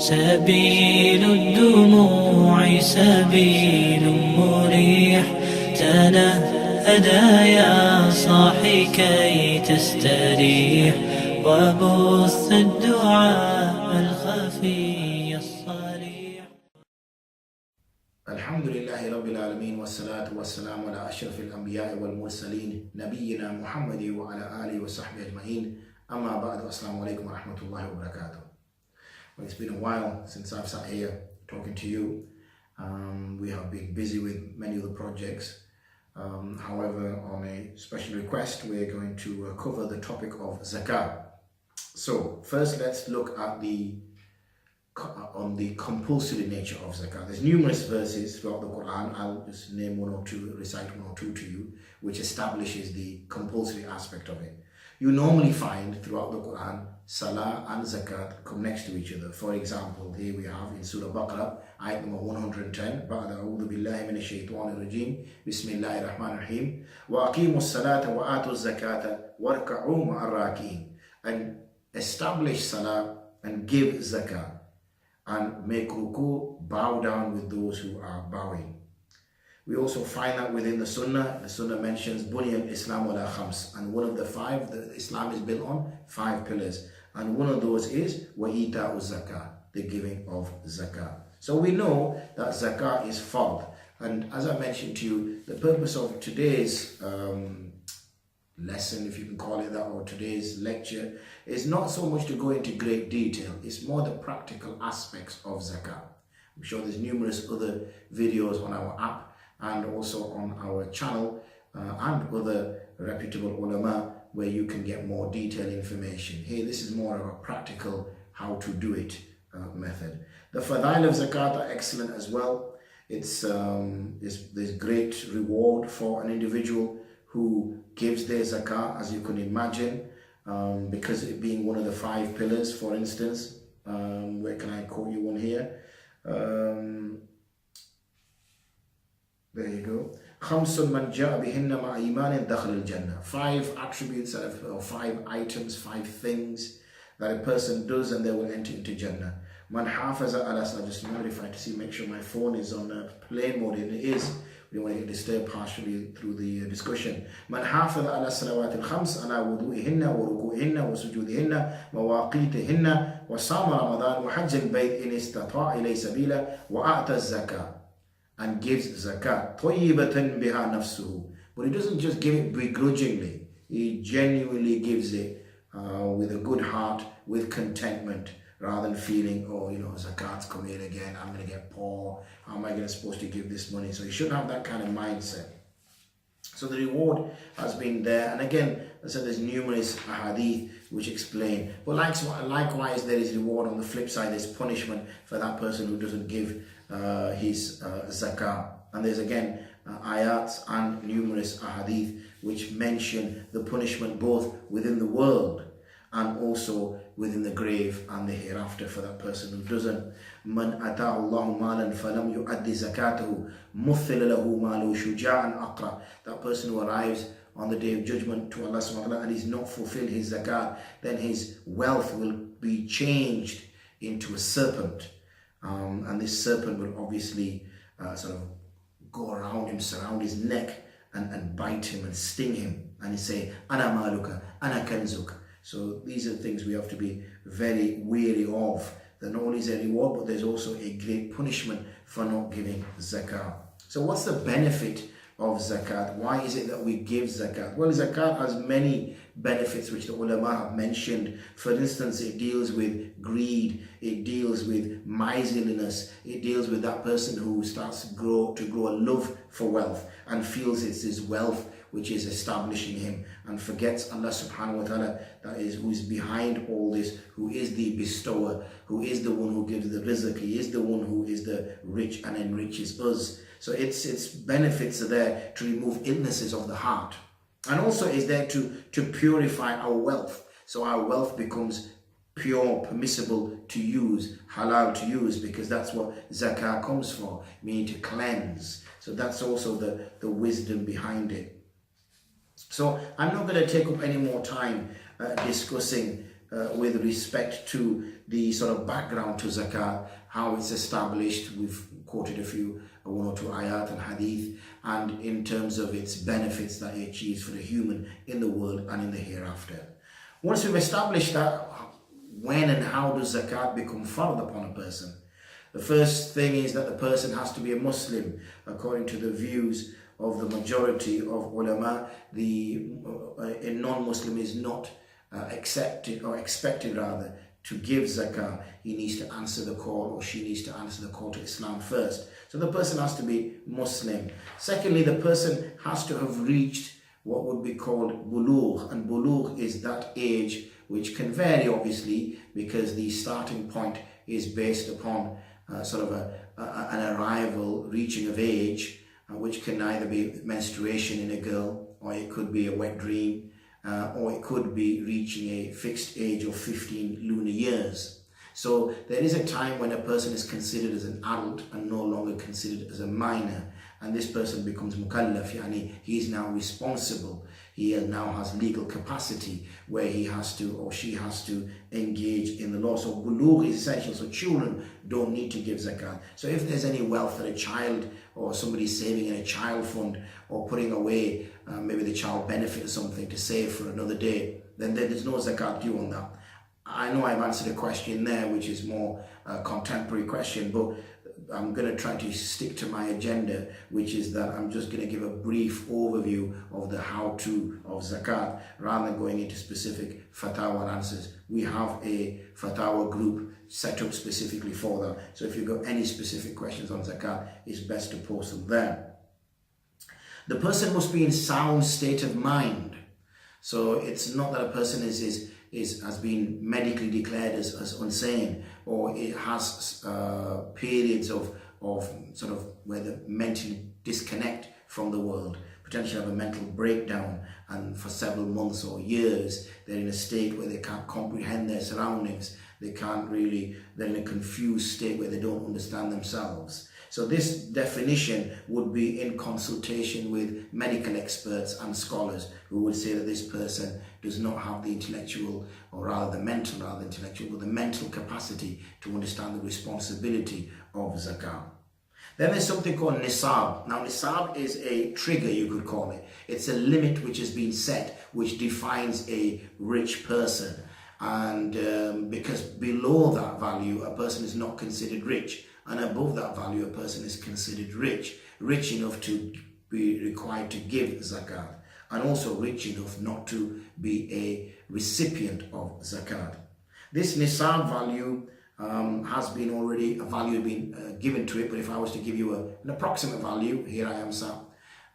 سبيل الدموع سبيل مريح تنهدى يا صاحي كي تستريح وبث الدعاء الخفي الصريح. الحمد لله رب العالمين والصلاة والسلام على أشرف الأنبياء والمرسلين نبينا محمد وعلى آله وصحبه أجمعين. أما بعد السلام عليكم ورحمة الله وبركاته. Well, it's been a while since I've sat here talking to you. We have been busy with many of the projects. However, on a special request, we're going to cover the topic of Zakāt. So first, let's look at the compulsory nature of Zakāt. There's numerous verses throughout the Quran. I'll just name one or two, recite one or two to you, which establishes the compulsory aspect of it. You normally find throughout the Quran, Salah and Zakat come next to each other. For example, here we have in Surah Baqarah, ayat number 110, بعد أعوذ بالله من الشيطان الرجيم بسم الله الرحمن الرحيم وأقيموا الصلاة وآتوا الزكاة واركعوا مع الراكعين. And establish Salah and give Zakah and make ruku, bow down with those who are bowing. We also find that within the Sunnah mentions Bunya al-Islam ala khams, and one of the five, the Islam is built on 5 pillars, and one of those is wa ita'u zakah, the giving of zakah. So we know that zakah is fard, and as I mentioned to you, the purpose of today's lesson, if you can call it that, or today's lecture, is not so much to go into great detail. It's more the practical aspects of zakah. I'm sure there's numerous other videos on our app and also on our channel and other reputable ulama where you can get more detailed information. Here, this is more of a practical how to do it method. The fadail of zakat are excellent as well. There's great reward for an individual who gives their zakat, as you can imagine, because it being one of the 5 pillars, for instance. Where can I quote you one here? There you go. خمس من جاء بهن مع إيمان دخل الجنة. 5 attributes or 5 items, 5 things that a person does and they will enter into Jannah. Man hafaza ala salat. Just verify to see, make sure my phone is on plane mode, and it is. We don't want to get disturbed partially through the discussion. Man hafaza ala salawat al-khams ala wudu'ihinna wa ruku'ihinna wa sujudihinna mawaqitihinna wa sama Ramadan wa hajj al-bayt in istata'a ilay sabila wa a'ta az-zakah. And gives zakat, طَيِّبَةً بِهَا نَفْسُهُ. But he doesn't just give it begrudgingly. He genuinely gives it with a good heart, with contentment, rather than feeling, oh, zakat's come in again, I'm going to get poor, how am I supposed to give this money? So you shouldn't have that kind of mindset. So the reward has been there. And again, I said there's numerous hadith which explain. But likewise, there is reward on the flip side. There's punishment for that person who doesn't give his zakah. And there's again ayats and numerous hadith which mention the punishment both within the world and also within the grave and the hereafter for that person who doesn't. Man ata'u Allahu malan falam yu'addi zakatahu muthila lahu malu shuja'an aqra. That person who arrives on the day of judgment to Allah subhanahu wa ta'ala and he's not fulfilled his zakat, then his wealth will be changed into a serpent. And this serpent will obviously sort of go around him, surround his neck and bite him and sting him. And he say, Ana maluka, ana kanzuk. So these are things we have to be very wary of. That not only is there a reward, but there's also a great punishment for not giving zakah. So what's the benefit of zakat? Why is it that we give zakat? Well, zakat has many benefits which the ulama have mentioned. For instance, it deals with greed, it deals with miserliness, it deals with that person who starts to grow a love for wealth and feels it's his wealth which is establishing him and forgets Allah subhanahu wa ta'ala, who is behind all this, who is the bestower, who is the one who gives the rizq, he is the one who is the rich and enriches us. So its benefits are there to remove illnesses of the heart, and also is there to purify our wealth. So our wealth becomes pure, permissible to use, halal to use, because that's what zakah comes for, meaning to cleanse. So that's also the wisdom behind it. So I'm not going to take up any more time discussing with respect to the sort of background to zakat, how it's established. We've quoted one or two ayat and hadith, and in terms of its benefits that it achieves for the human in the world and in the hereafter. Once we've established that, when and how does zakat become fard upon a person? The first thing is that the person has to be a Muslim, according to the views of the majority of ulama. A non-Muslim is not accepted or expected rather to give zakah. He needs to answer the call, or she needs to answer the call to Islam first. So the person has to be Muslim. Secondly, the person has to have reached what would be called bulugh, and bulugh is that age which can vary obviously, because the starting point is based upon an arrival, reaching of age, which can either be menstruation in a girl, or it could be a wet dream, or it could be reaching a fixed age of 15 lunar years. So there is a time when a person is considered as an adult and no longer considered as a minor, and this person becomes mukallaf, yani he is now responsible. He now has legal capacity where he has to, or she has to, engage in the law. So bulugh is essential. So children don't need to give zakat. So if there's any wealth that a child or somebody saving in a child fund, or putting away, maybe the child benefit or something to save for another day, then there's no zakat due on that. I know I've answered a question there, which is more a contemporary question, but I'm going to try to stick to my agenda, which is that I'm just going to give a brief overview of the how-to of zakat, rather than going into specific fatwa answers. We have a fatwa group set up specifically for that. So if you've got any specific questions on zakat, it's best to post them there. The person must be in sound state of mind. So it's not that a person has been medically declared as insane, or it has periods of sort of where they mentally disconnect from the world, potentially have a mental breakdown, and for several months or years they're in a state where they can't comprehend their surroundings, they're in a confused state where they don't understand themselves. So this definition would be in consultation with medical experts and scholars, who would say that this person does not have the intellectual, or rather the mental capacity to understand the responsibility of zakah. Then there's something called nisab. Now nisab is a trigger, you could call it. It's a limit which has been set, which defines a rich person. And because below that value, a person is not considered rich. And above that value, a person is considered rich enough to be required to give zakat, and also rich enough not to be a recipient of zakat. This nisab value has been already, a value been given to it, but if I was to give you an approximate value, here I am sat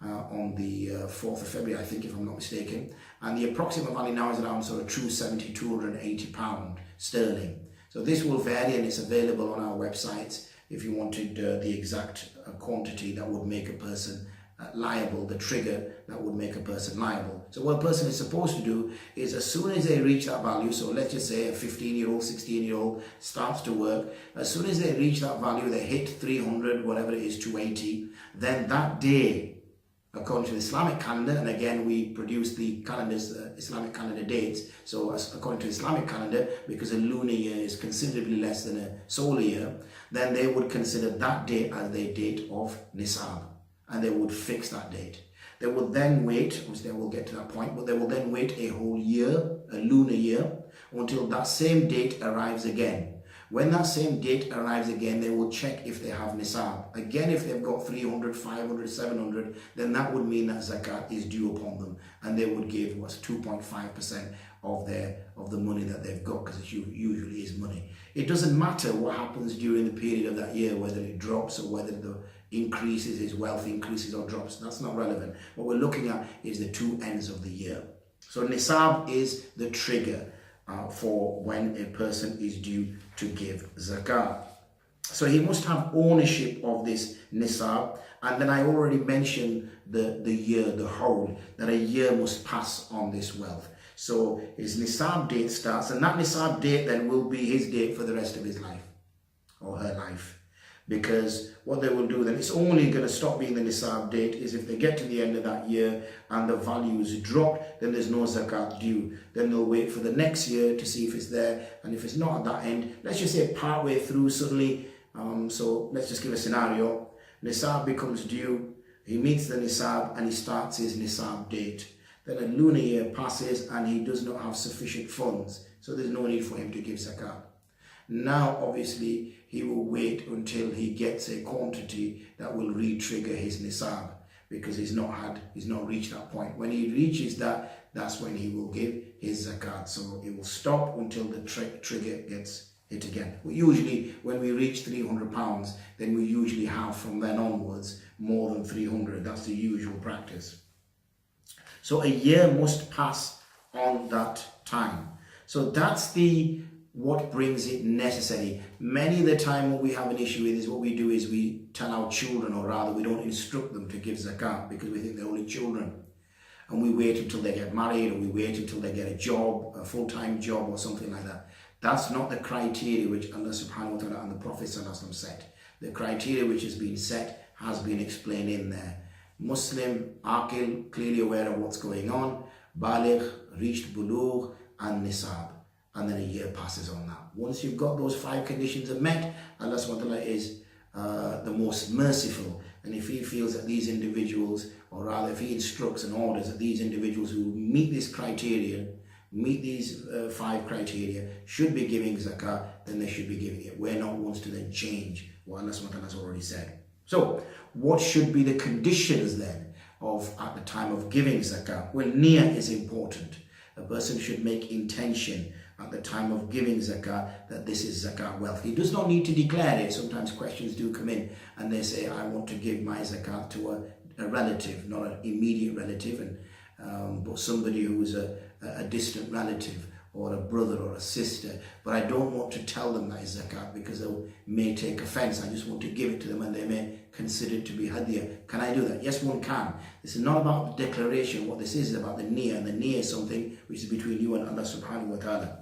on the 4th of February, I think, if I'm not mistaken, and the approximate value now is around sort of £280 sterling. So this will vary, and it's available on our website if you wanted the exact quantity that would make a person liable, the trigger that would make a person liable. So what a person is supposed to do is, as soon as they reach that value, so let's just say a 15-year-old, 16-year-old starts to work, as soon as they reach that value, they hit 300, whatever it is, 280, then that day, according to the Islamic calendar, and again we produce the calendars, Islamic calendar dates, so according to the Islamic calendar, because a lunar year is considerably less than a solar year, then they would consider that date as their date of nisab, and they would fix that date. They would then wait, obviously we'll get to that point, but they will then wait a whole year, a lunar year, until that same date arrives again. When that same date arrives again, they will check if they have nisab. Again, if they've got 300, 500, 700, then that would mean that zakat is due upon them, and they would give what's 2.5% of the money that they've got, because it usually is money. It doesn't matter what happens during the period of that year, whether it drops or whether the increases, his wealth increases or drops. That's not relevant. What we're looking at is the two ends of the year. So nisab is the trigger for when a person is due to give zakat. So he must have ownership of this nisab, and then I already mentioned the year, the whole, that a year must pass on this wealth. So his nisab date starts, and that nisab date then will be his date for the rest of his life, or her life. Because what they will do then, it's only going to stop being the nisab date is if they get to the end of that year and the values drop, then there's no zakat due. Then they'll wait for the next year to see if it's there, and if it's not at that end, let's just say partway through suddenly, so let's just give a scenario, nisab becomes due, he meets the nisab and he starts his nisab date. Then a lunar year passes and he does not have sufficient funds, so there's no need for him to give zakat. Now obviously he will wait until he gets a quantity that will re-trigger his nisab, because he's not reached that point. When he reaches that, that's when he will give his zakat. So it will stop until the trigger gets hit again. Usually when we reach £300, then we usually have from then onwards more than 300. That's the usual practice. So a year must pass on that time. So that's what brings it necessary. Many of the time what we have an issue with is what we do is we tell our children, or rather we don't instruct them to give zakat because we think they're only children. And we wait until they get married, or we wait until they get a job, a full-time job or something like that. That's not the criteria which Allah subhanahu wa ta'ala and the Prophet set. The criteria which has been set has been explained in there. Muslim, aqil, clearly aware of what's going on, baligh, reached bulugh, and nisab. And then a year passes on that. Once you've got those 5 conditions are met, Allah subhanahu wa ta'ala is the most merciful. And if he feels that these individuals, or rather if he instructs and orders that these individuals who meet this criteria, meet these 5 criteria, should be giving zakah, then they should be giving it. We're not ones to then change what Allah subhanahu wa ta'ala has already said. So, what should be the conditions then at the time of giving zakah? Well, niyyah is important. A person should make intention at the time of giving zakah that this is zakat wealth. He does not need to declare it. Sometimes questions do come in and they say, I want to give my zakat to a relative, not an immediate relative, but somebody who is a distant relative, or a brother or a sister, but I don't want to tell them that is zakat because they may take offense. I just want to give it to them and they may consider it to be hadiyah. Can I do that? Yes, one can. This is not about the declaration. What this is about the niyyah, and the niyyah is something which is between you and Allah subhanahu wa ta'ala.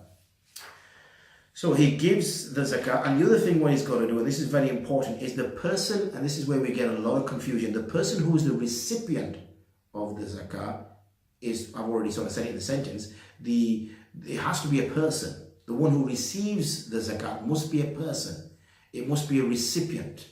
So he gives the zakat, and the other thing what he's got to do, and this is very important, is the person, and this is where we get a lot of confusion, the person who is the recipient of the zakat is, I've already sort of said it in the sentence, it has to be a person. The one who receives the zakat must be a person. It must be a recipient.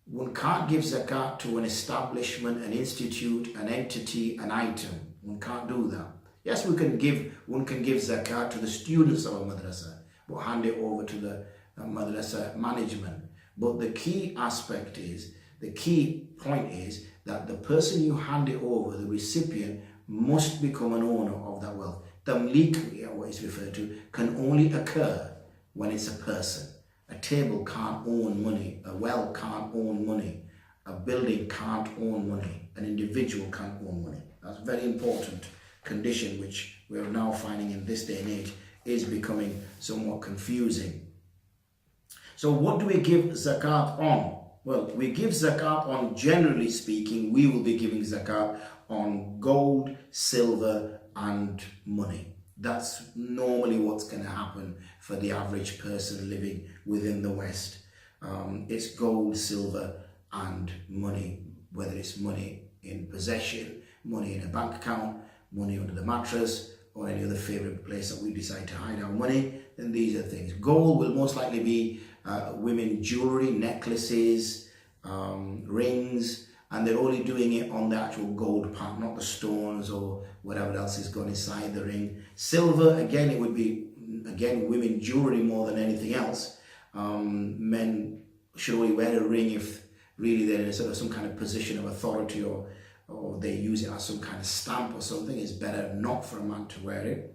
One can't give zakat to an establishment, an institute, an entity, an item. One can't do that. Yes, one can give zakat to the students of a madrasa, but hand it over to the madrasa management. But the key point is that the person you hand it over, the recipient, must become an owner of that wealth. Tamliq, what is referred to, can only occur when it's a person. A table can't own money, a well can't own money, a building can't own money, an individual can't own money. That's a very important condition which we are now finding in this day and age is becoming somewhat confusing. So what do we give zakat on? Well, we give zakat on, generally speaking, we will be giving zakat on gold, silver and money. That's normally what's going to happen for the average person living within the West. It's gold, silver and money, whether it's money in possession, money in a bank account, money under the mattress, or any other favourite place that we decide to hide our money, then these are things. Gold will most likely be women jewellery, necklaces, rings, and they're only doing it on the actual gold part, not the stones or whatever else is gone inside the ring. Silver, again, it would be, women jewellery more than anything else. Men should only wear a ring if really they're in sort of some kind of position of authority, or they use it as some kind of stamp or something. It's better not for a man to wear it.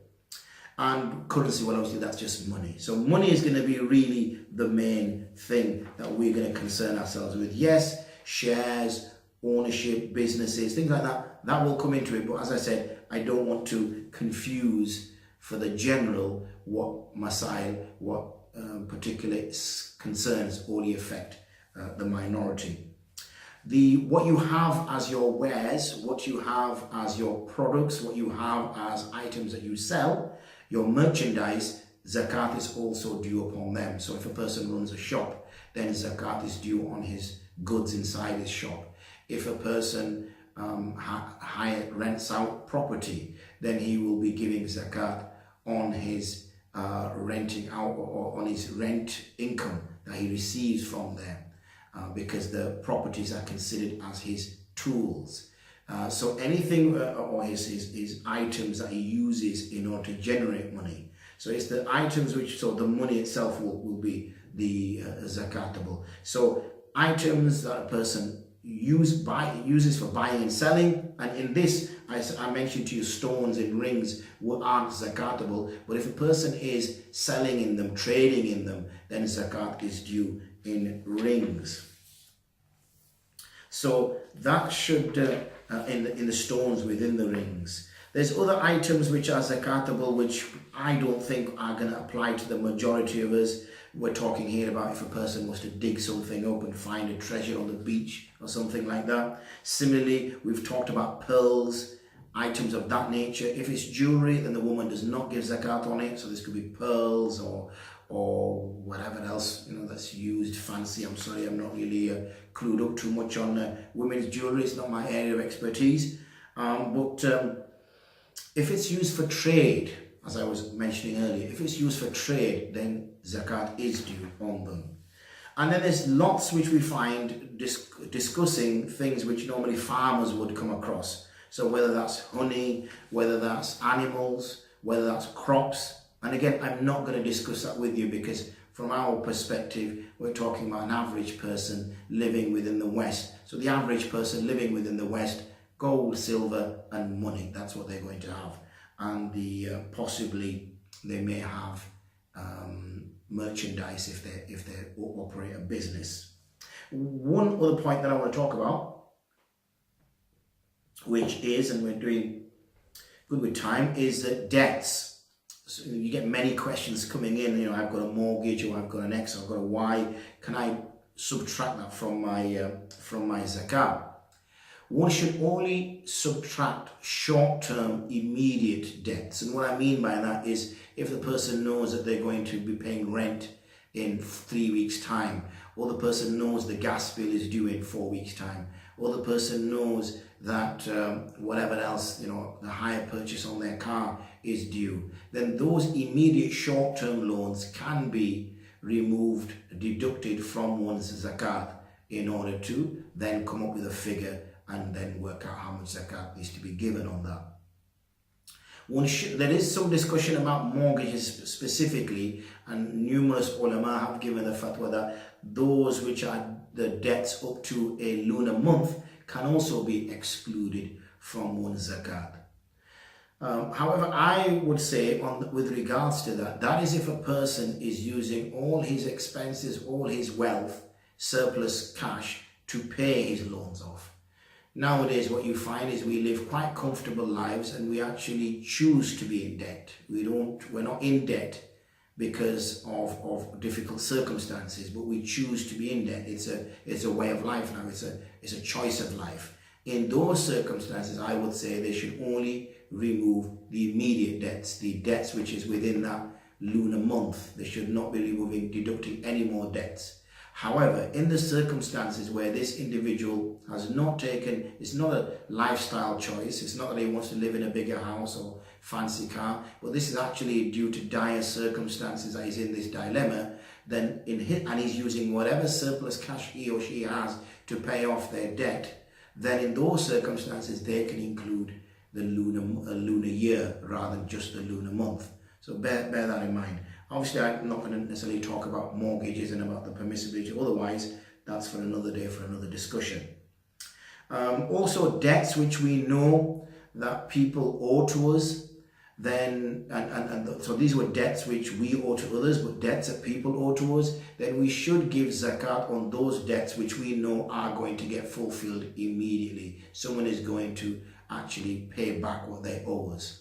And currency, well, obviously that's just money. So money is going to be really the main thing that we're going to concern ourselves with. Yes, shares, ownership, businesses, things like that, that will come into it. But as I said, I don't want to confuse for the general what masail, what particular concerns only affect the minority. What you have as your wares, what you have as your products, what you have as items that you sell, your merchandise, zakat is also due upon them. So if a person runs a shop, then zakat is due on his goods inside his shop. If a person rents out property, then he will be giving zakat on his renting out, or on his rent income that he receives from them, because the properties are considered as his tools. So anything or his items that he uses in order to generate money. So it's the items which, so the money itself will be the zakatable. So items that a person uses for buying and selling, and in this I mentioned to you stones and rings aren't zakatable, but if a person is selling in them, trading in them, then zakat is due in rings. So that should in the stones within the rings. There's other items which are zakatable, which I don't think are going to apply to the majority of us. We're talking here about if a person was to dig something up and find a treasure on the beach or something like that. Similarly, we've talked about pearls, items of that nature. If it's jewelry, then the woman does not give zakat on it. So this could be pearls or whatever else, that's used fancy. I'm sorry, I'm not really clued up too much on women's jewelry. It's not my area of expertise. But if it's used for trade, as I was mentioning earlier, if it's used for trade, then zakat is due on them. And then there's lots which we find discussing things which normally farmers would come across. So whether that's honey, whether that's animals, whether that's crops. And again, I'm not going to discuss that with you, because from our perspective, we're talking about an average person living within the West. So the average person living within the West, gold, silver and money, that's what they're going to have. And possibly they may have merchandise if they operate a business. One other point that I want to talk about, which is, and we're doing good with time, is debts. So you get many questions coming in. I've got a mortgage, or I've got an X, or I've got a Y. Can I subtract that from my zakat? One should only subtract short-term immediate debts. And what I mean by that is if the person knows that they're going to be paying rent in 3 weeks' time, or the person knows the gas bill is due in 4 weeks' time, or the person knows that whatever else, the hire purchase on their car is due, then those immediate short-term loans can be removed, deducted from one's zakat, in order to then come up with a figure and then work out how much zakat is to be given on that. There is some discussion about mortgages specifically, and numerous ulama have given the fatwa that those which are the debts up to a lunar month can also be excluded from one's zakat. However, I would say with regards to that is if a person is using all his expenses, all his wealth, surplus cash, to pay his loans off. Nowadays, what you find is we live quite comfortable lives, and we actually choose to be in debt. We're not in debt because of difficult circumstances, but we choose to be in debt. It's a way of life now. It's a choice of life. In those circumstances, I would say they should only remove the immediate debts, the debts which is within that lunar month. They should not be deducting any more debts. However, in the circumstances where this individual has not taken, it's not a lifestyle choice, it's not that he wants to live in a bigger house or fancy car, but this is actually due to dire circumstances that he's in this dilemma, then and he's using whatever surplus cash he or she has to pay off their debt, then in those circumstances they can include the lunar year rather than just the lunar month. So bear that in mind. Obviously, I'm not going to necessarily talk about mortgages and about the permissibility. Otherwise, that's for another day, for another discussion. Also, debts which we know that people owe to us, then, so these were debts which we owe to others, but debts that people owe to us, then we should give zakat on those debts which we know are going to get fulfilled immediately. Someone is going to actually pay back what they owe us.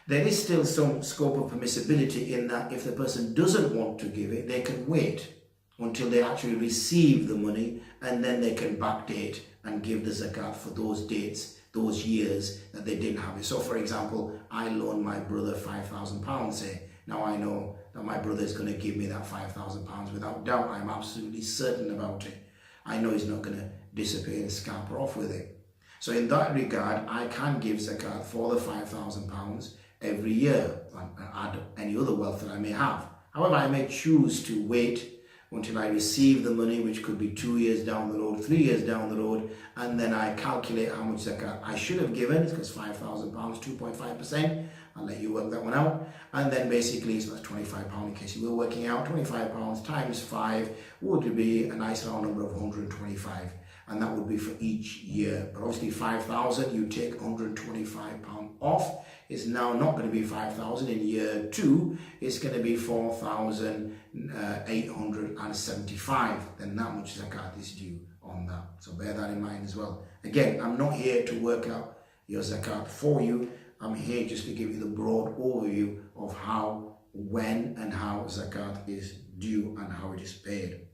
There is still some scope of permissibility in that if the person doesn't want to give it, they can wait until they actually receive the money, and then they can backdate and give the zakat for those dates, those years that they didn't have it. So for example, I loaned my brother £5,000, say. Now I know that my brother is going to give me that £5,000. Without doubt, I'm absolutely certain about it. I know he's not going to disappear and scamper off with it. So in that regard, I can give zakat for the £5,000 every year and add any other wealth that I may have. However, I may choose to wait until I receive the money, which could be 2 years down the road, 3 years down the road, and then I calculate how much zakat I should have given, because £5,000, 2.5%, I'll let you work that one out, and then basically, so that's £25 in case you were working out, £25 times 5 would be a nice round number of 125, and that would be for each year. But obviously 5,000, you take £125 off, it's now not going to be 5,000 in year 2, it's going to be 4,875. Then that much zakat is due on that. So bear that in mind as well. Again, I'm not here to work out your zakat for you. I'm here just to give you the broad overview of how, when and how zakat is due and how it is paid.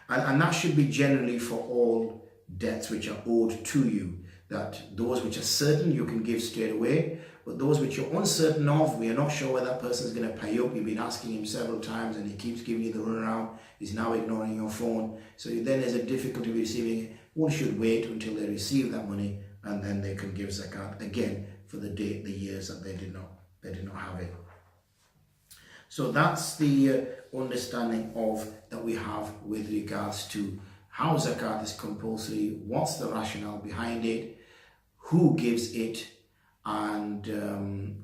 And that should be generally for all debts which are owed to you. That those which are certain you can give straight away, but those which you're uncertain of, we are not sure whether that person is going to pay up. You've been asking him several times and he keeps giving you the runaround. He's now ignoring your phone. So then there's a difficulty receiving it. One should wait until they receive that money and then they can give zakat again for the years that they did not have it. So that's the understanding of that we have with regards to how zakat is compulsory, what's the rationale behind it, who gives it, and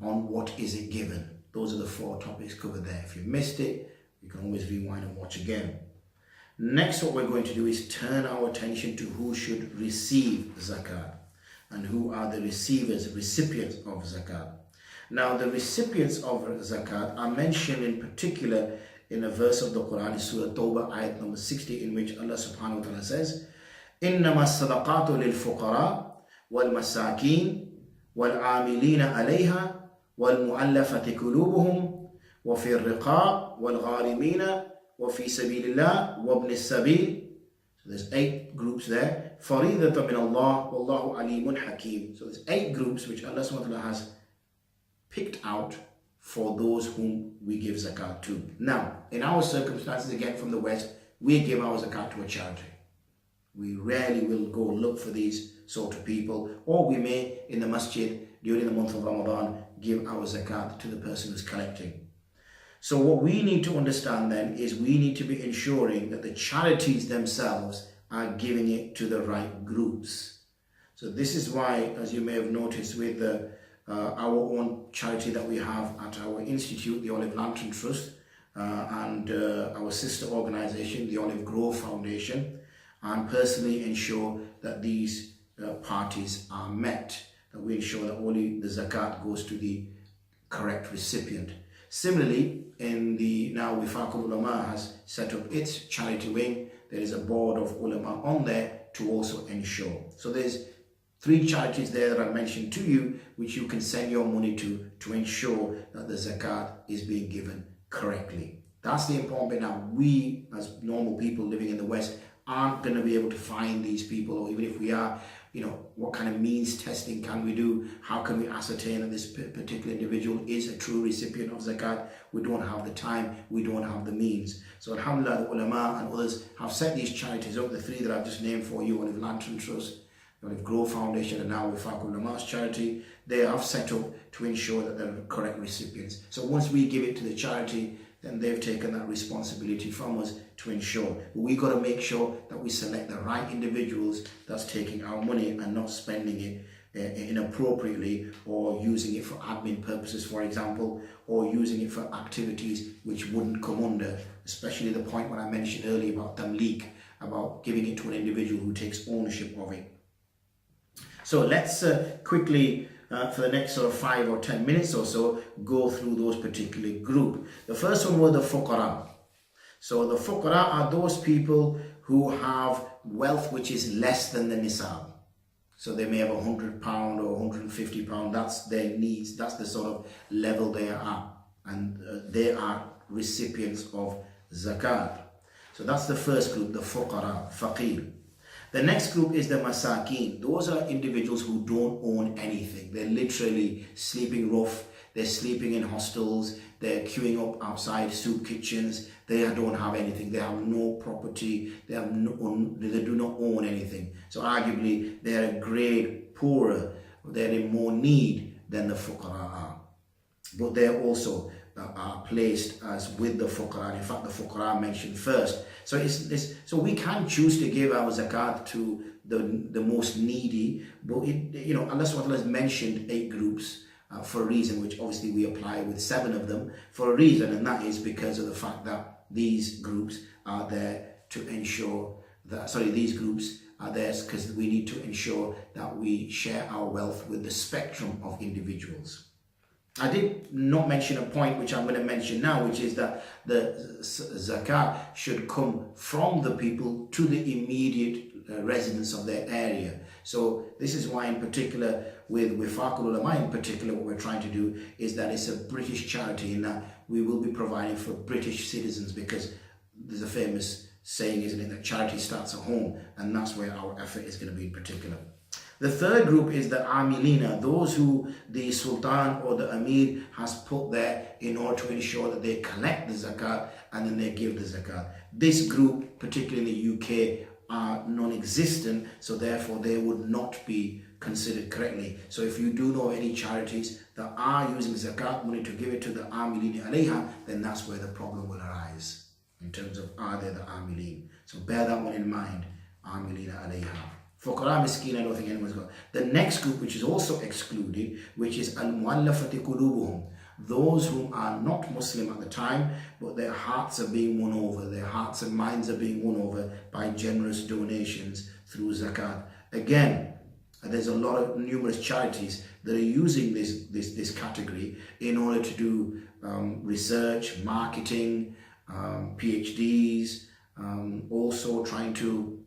on what is it given. Those are the 4 topics covered there. If you missed it, you can always rewind and watch again. Next, what we're going to do is turn our attention to who should receive zakat and who are the recipients of zakat. Now, the recipients of zakat are mentioned in particular in a verse of the Quran, in Surah Tawbah, ayat number 60, in which Allah subhanahu wa ta'ala says, إِنَّمَا الصَّدَقَاتُ لِلْفُقَرَاءِ وَالْمَسَاكِينِ وَالْعَامِلِينَ عَلَيْهَا وَالْمُؤَلَّفَةِ قُلُوبُهُمْ وَفِي الرِّقَابِ وَالْغَارِمِينَ وَفِي سَبِيلِ اللَّهِ وَابْنِ السَّبِيلِ. So there's 8 groups there. فَرِيضَةً مِنَ اللَّهِ وَاللَّهُ عَلِيمٌ حَكِيمٌ. So there's 8 groups which Allah subhanahu wa ta'ala has picked out for those whom we give zakat to. Now, in our circumstances, again from the West, we give our zakat to a charity. We rarely will go look for these sort of people, or we may, in the masjid, during the month of Ramadan, give our zakat to the person who's collecting. So what we need to understand then is we need to be ensuring that the charities themselves are giving it to the right groups. So this is why, as you may have noticed with our own charity that we have at our institute, the Olive Lantern Trust, and our sister organization, the Olive Grove Foundation, and personally ensure that these parties are met, that we ensure that only the zakat goes to the correct recipient. Similarly, in the now Wifaqul Ulama has set up its charity wing. There is a board of ulama on there to also ensure. So there's 3 charities there that I mentioned to you, which you can send your money to ensure that the zakat is being given correctly. That's the important bit. Now, we as normal people living in the West aren't going to be able to find these people, or even if we are, what kind of means testing can we do? How can we ascertain that this particular individual is a true recipient of zakat? We don't have the time, we don't have the means. So alhamdulillah, the ulama and others have set these charities up, the 3 that I've just named for you, Olive Lantern Trust, the Olive Grove Foundation, and now Wifaqul Ulama's charity. They have set up to ensure that they're the correct recipients. So once we give it to the charity, then they've taken that responsibility from us to ensure. But we've got to make sure that we select the right individuals that's taking our money and not spending it inappropriately, or using it for admin purposes, for example, or using it for activities which wouldn't come under, especially the point when I mentioned earlier about tamleek, about giving it to an individual who takes ownership of it. So let's quickly, for the next sort of 5 or 10 minutes or so, go through those particular group. The first one were the fuqara. So the fuqara are those people who have wealth which is less than the nisab. So they may have £100 or £150, that's their needs, that's the sort of level they are at, and they are recipients of zakat. So that's the first group, the fuqara, faqir. The next group is the masakin. Those are individuals who don't own anything. They're literally sleeping rough. they're sleeping in hostels, they're queuing up outside soup kitchens, they don't have anything, they have no property, they do not own anything. So arguably they're a grade poorer, they're in more need than the fuqara are. But they're also are placed as with the fuqara. In fact, the fuqara mentioned first. So so we can choose to give our zakat to the most needy, but Allah subhanahu wa ta'ala has mentioned 8 groups for a reason, which obviously we apply with 7 of them for a reason, and that is because of the fact that these groups are there to ensure that, these groups are there because we need to ensure that we share our wealth with the spectrum of individuals. I did not mention a point which I'm going to mention now, which is that the zakat should come from the people to the immediate residents of their area. So this is why in particular with Wifaqul Ulama in particular, what we're trying to do is that it's a British charity in that we will be providing for British citizens, because there's a famous saying, isn't it, that charity starts at home, and that's where our effort is going to be in particular. The third group is the amilina, those who the sultan or the amir has put there in order to ensure that they collect the zakat and then they give the zakat. This group, particularly in the UK, are non-existent, so therefore they would not be considered correctly. So if you do know any charities that are using zakat money to give it to the amilin alayha, then that's where the problem will arise in terms of are they the amilin. So bear that one in mind, amilin alayha. Fuqara miskin, I don't think anyone's got. The next group, which is also excluded, which is al-muallafati qulubuhum, those who are not Muslim at the time, but their hearts are being won over, their hearts and minds are being won over by generous donations through zakat. Again, there's a lot of numerous charities that are using this category in order to do research, marketing, PhDs, also trying to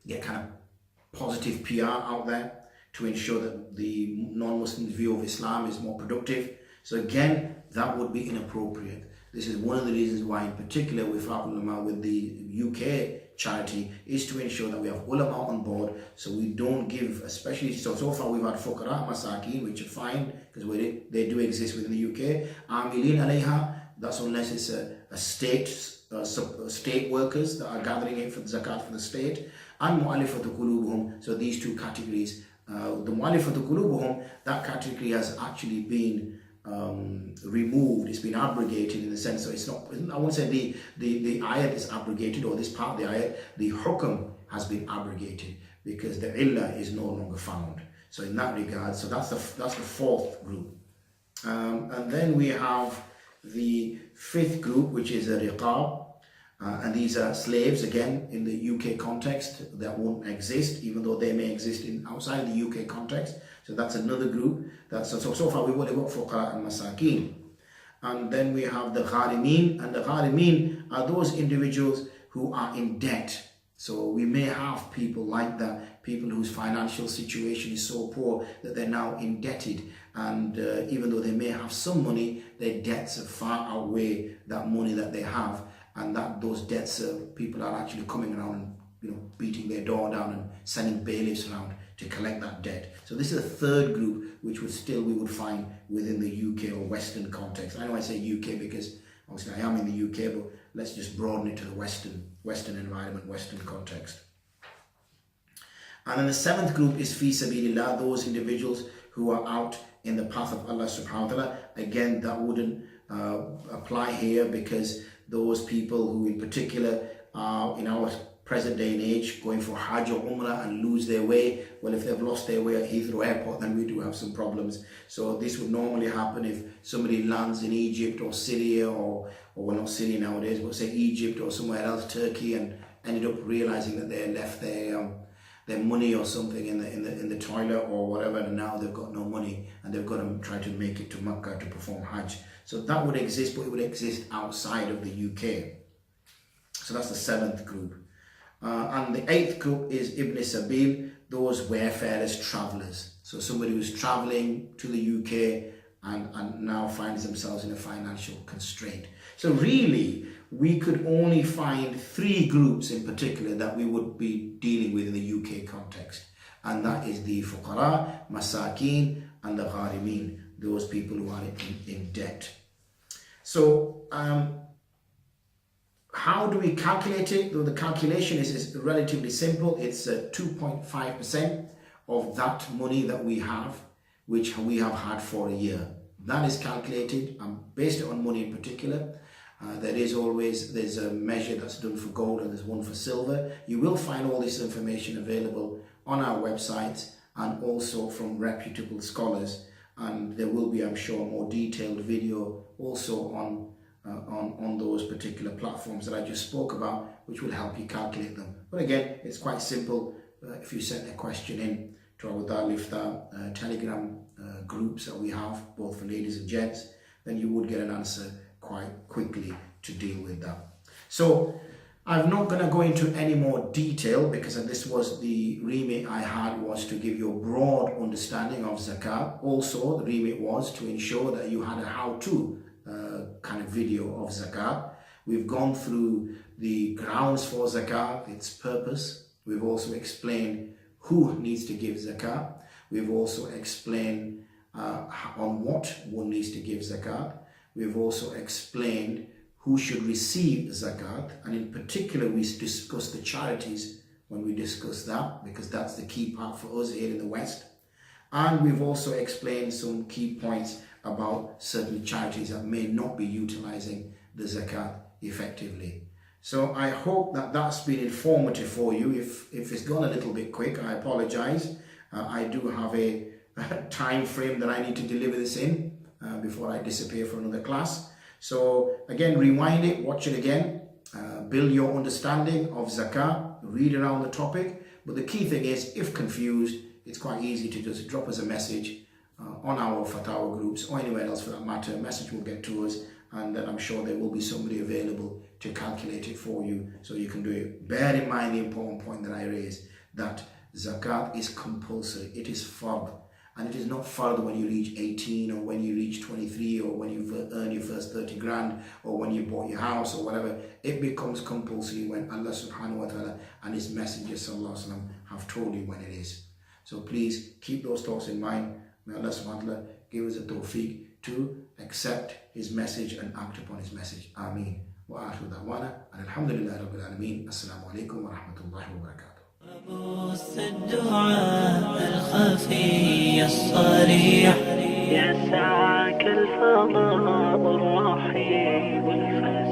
get kind of positive PR out there to ensure that the non-Muslim view of Islam is more productive. So again, that would be inappropriate. This is one of the reasons why in particular with ulama, with the UK charity, is to ensure that we have ulama on board, so we don't give, especially so far we've had fuqara, masakin, which are fine because they do exist within the UK. Amilin alayha, that's unless it's a state workers that are gathering it for the zakat for the state, and mu'allafatu qulubuhum. So these two categories, the mu'allafatu qulubuhum, that category has actually been removed, it's been abrogated in the sense, so it's not, I won't say the ayat is abrogated, or this part of the ayat, the hukm has been abrogated because the illah is no longer found. So in that regard, so that's the fourth group. And then we have the fifth group, which is a riqab, and these are slaves, again in the UK context that won't exist, even though they may exist outside the UK context. So that's another group. So far we've only got fuqara and masakin. And then we have the gharimin, and the gharimin are those individuals who are in debt. So we may have people like that, people whose financial situation is so poor that they're now indebted, and even though they may have some money, their debts far outweigh that money that they have, and that those debts, people are actually coming around and beating their door down and sending bailiffs around to collect that debt. So this is a third group which we would find within the UK or Western context. I know I say UK because obviously I am in the UK, but let's just broaden it to the Western environment, Western context. And then the seventh group is fi sabilillah, those individuals who are out in the path of Allah subhanahu wa ta'ala. Again, that wouldn't apply here because those people who in particular are in our present day and age going for Hajj or Umrah and lose their way, well, if they've lost their way at Heathrow Airport, then we do have some problems. So this would normally happen if somebody lands in Egypt or Syria, or well, not Syria nowadays, but say Egypt or somewhere else, Turkey, and ended up realizing that they left their money or something in the toilet or whatever, and now they've got no money and they've got to try to make it to Mecca to perform Hajj. So that would exist, but it would exist outside of the UK. So that's the seventh group. And the eighth group is Ibn Sabil, those wayfarers, travellers. So somebody who's travelling to the UK and now finds themselves in a financial constraint. So really, we could only find three groups in particular that we would be dealing with in the UK context. And that is the fuqara, masakin, and the gharimin. those people who are in debt. So how do we calculate it? Though the calculation is relatively simple. It's 2.5% of that money that we have, which we have had for a year. That is calculated based on money in particular. There's a measure that's done for gold and there's one for silver. You will find all this information available on our website and also from reputable scholars. And there will be, I'm sure, a more detailed video also on those particular platforms that I just spoke about, which will help you calculate them. But again, it's quite simple. If you send a question in to our Dar Lifta Telegram groups that we have, both for ladies and gents, then you would get an answer quite quickly to deal with that. So I'm not going to go into any more detail because this was the remit I had, was to give you a broad understanding of zakat. Also, the remit was to ensure that you had a how-to kind of video of zakat. We've gone through the grounds for zakat, its purpose. We've also explained who needs to give zakat. We've also explained on what one needs to give zakat. We've also explained who should receive zakat, and in particular we discussed the charities when we discussed that, because that's the key part for us here in the West. And we've also explained some key points about certain charities that may not be utilizing the zakat effectively. So I hope that that's been informative for you. If it's gone a little bit quick, I apologize. I do have a time frame that I need to deliver this in before I disappear for another class. So again, rewind it, watch it again, build your understanding of zakat, read around the topic. But the key thing is, if confused, it's quite easy to just drop us a message on our Fatawa groups or anywhere else for that matter. A message will get to us, and then I'm sure there will be somebody available to calculate it for you so you can do it. Bear in mind the important point that I raised, that zakat is compulsory. It is fard. And it is not fard when you reach 18 or when you reach 23 or when you've earned your first 30 grand or when you bought your house or whatever. It becomes compulsory when Allah subhanahu wa ta'ala and His Messenger sallallahu alaihi wasallam have told you when it is. So please keep those thoughts in mind. May Allah subhanahu wa ta'ala give us a tawfiq to accept His message and act upon His message. Ameen. Wa akhiru da'wana and alhamdulillahi rabbil alameen. Assalamu alaikum wa rahmatullahi wa barakatuh. بث الدعاء الخفي الصريح يسعك الفضاء الرحيم الفسيح.